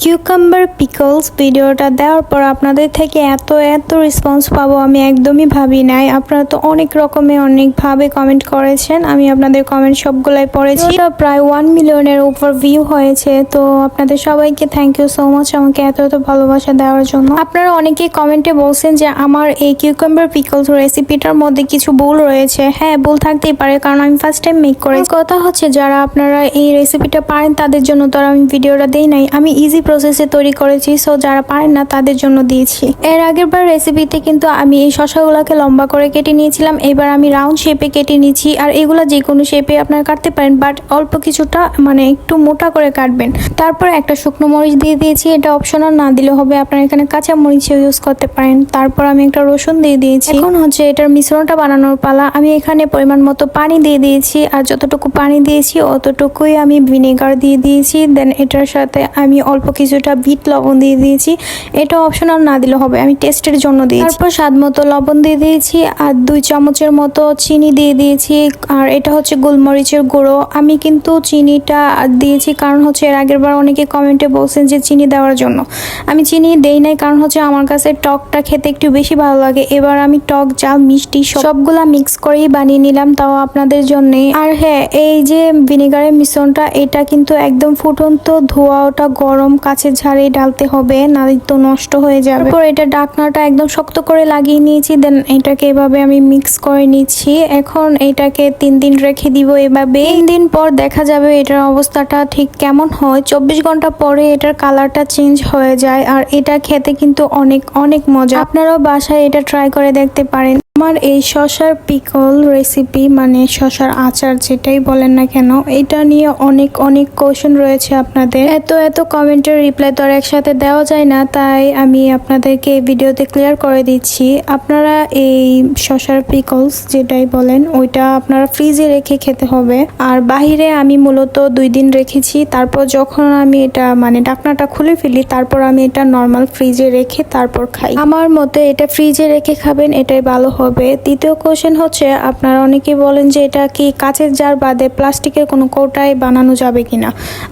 Cucumber pickles ভিডিওটা দেওয়ার পর আপনাদের থেকে এত রেসপন্স পাবো আমি একদমই ভাবি নাই। আপনারা তো অনেক অনেকভাবে কমেন্ট করেছেন, আমি আপনাদের কমেন্ট সবগুলাই পড়েছি। এটা প্রায় 1 মিলিয়নের উপর ভিউ হয়েছে। তো আপনাদের সবাইকে থ্যাংক ইউ সো মাচ আমাকে এত ভালোবাসা দেওয়ার জন্য। আপনারা অনেকেই কমেন্টে বলছেন যে আমার এই কিউকাম্বার পিকলস রেসিপিটার মধ্যে কিছু ভুল রয়েছে। হ্যাঁ, ভুল থাকতেই পারে, কারণ আমি ফার্স্ট টাইম মেক করি। কথা হচ্ছে যারা আপনারা এই রেসিপিটা পারেন তাদের জন্য তো আমি ভিডিওটা দেই নাই, আমি ইজি প্রসেসে তৈরি করেছি। সো যারা পারেন না তাদের জন্য দিয়েছি। এর আগের বার রেসিপিতে কিন্তু আমি এই শসাগুলোকে লম্বা করে কেটে নিয়েছিলাম, এবার আমি রাউন্ড শেপে কেটে নিচ্ছি। আর এগুলো যে কোনো শেপে আপনারা কাটতে পারেন, বাট অল্প কিছুটা মানে একটু মোটা করে কাটবেন। তারপর একটা শুকনো মরিচ দিয়ে দিয়েছি, এটা অপশনাল, না দিলে হবে। আপনারা এখানে কাঁচা মরিচও ইউজ করতে পারেন। তারপর আমি একটা রসুন দিয়ে দিয়েছি। এখন হচ্ছে এটার মিশ্রণটা বানানোর পালা। আমি এখানে পরিমাণ মতো পানি দিয়ে দিয়েছি, আর যতটুকু পানি দিয়েছি অতটুকুই আমি ভিনেগার দিয়ে দিয়েছি। দেন এটার সাথে আমি অল্প কিছুটা বিট লবণ দিয়ে দিয়েছি, এটা অপশনাল, না দিলে হবে, আমি টেস্টের জন্য দিয়েছি। তারপর স্বাদ মতো লবণ দিয়ে দিয়েছি, আর 2 চামচের মতো চিনি দিয়ে দিয়েছি। আর এটা হচ্ছে গোলমরিচের গুঁড়ো। আমি কিন্তু চিনিটা দিয়েছি কারণ হচ্ছে এর আগের বার অনেকে কমেন্টে বলছেন যে চিনি দেওয়ার জন্য। আমি চিনি দেই নাই, কারণ হচ্ছে আমার কাছে টকটা খেতে একটু বেশি ভালো লাগে। এবার আমি টক ঝাল মিষ্টি সবগুলা মিক্স করেই বানিয়ে নিলাম, তাও আপনাদের জন্য। আর হ্যাঁ, এই যে ভিনেগারের মিশ্রণটা, এটা কিন্তু একদম ফুটন্ত ধোয়া, ওটা গরম কাছের ঝাড়ে ঢালতে হবে, না তো নষ্ট হয়ে যাবে। তারপর এটা ঢাকনাটা একদম শক্ত করে লাগিয়ে নিয়েছি। দেন এটাকে এভাবে আমি মিক্স করে নিচ্ছি। এখন এটাকে 3 দিন রেখে দিব এভাবে। 3 দিন পর দেখা যাবে এটার অবস্থাটা ঠিক কেমন হয়। 24 ঘন্টা পরে এটার কালারটা চেঞ্জ হয়ে যায়। আর এটা খেতে কিন্তু অনেক মজা। আপনারাও বাসায় এটা ট্রাই করে দেখতে পারেন। আমার এই শসার পিকল রেসিপি, মানে শসার আচার যেটাই বলেন না কেন, এটা নিয়ে অনেক কোয়েশ্চেন রয়েছে আপনাদের। এত কমেন্টের রিপ্লাই তো আর একসাথে দেওয়া যায় না, তাই আমি আপনাদেরকে এই ভিডিওতে ক্লিয়ার করে দিচ্ছি। আপনারা এই শসার পিকলস যেটাই বলেন, ওইটা আপনারা ফ্রিজে রেখে খেতে হবে। আর বাহিরে আমি মূলত 2 দিন রেখেছি। তারপর যখন আমি এটা মানে ঢাকনাটা খুলে ফেলি, তারপর আমি এটা নর্মাল ফ্রিজে রেখে তারপর খাই। আমার মতে এটা ফ্রিজে রেখে খাবেন, এটাই ভালো হবে। দ্বিতীয় কোশ্চেন হচ্ছে, আপনারা অনেকেই বলেন যে এটা কি কাঁচের জার বাদে প্লাস্টিকের কোনো কৌটায় বানানো যাবে কিনা।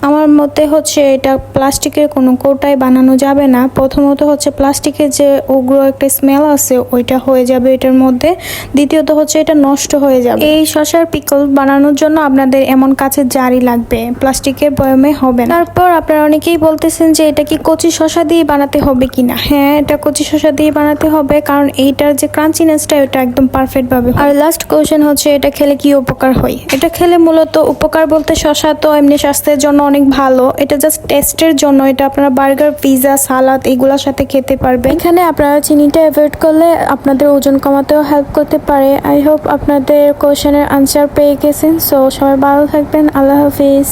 আমার মতে হচ্ছে এটা প্লাস্টিকের কোনো কৌটায় বানানো যাবে না। প্রথমত হচ্ছে প্লাস্টিকের যে উগ্র একটা স্মেল আছে, ওইটা হয়ে যাবে এটার মধ্যে। দ্বিতীয়ত হচ্ছে এটা নষ্ট হয়ে যাবে। এই শসার পিকল বানানোর জন্য আপনাদের এমন কাঁচের জারই লাগবে, প্লাস্টিকের বয়মে হবে না। তারপর আপনারা অনেকেই বলতেছেন যে এটা কি কচি শসা দিয়ে বানাতে হবে কিনা। হ্যাঁ, এটা কচি শসা দিয়ে বানাতে হবে, কারণ এইটার যে ক্রাঞ্চিনেসটা ওটা একদম পারফেক্ট ভাবে। আর লাস্ট কোশ্চেন হচ্ছে, এটা খেলে কি উপকার হয়। এটা খেলে মূলত উপকার বলতে, শসা তো এমনি স্বাস্থ্যের জন্য অনেক ভালো, এটা জাস্ট টেস্টের জন্য। এটা আপনারা বার্গার, পিৎজা, সালাদ এগুলোর সাথে খেতে পারবেন। এখানে আপনারা চিনিটা অ্যাভয়েড করলে আপনাদের ওজন কমাতেও হেল্প করতে পারে। আই হোপ আপনাদের কোশ্চেনের আনসার পেয়ে গেছেন। সো সবাই ভালো থাকবেন। আল্লাহ হাফিজ।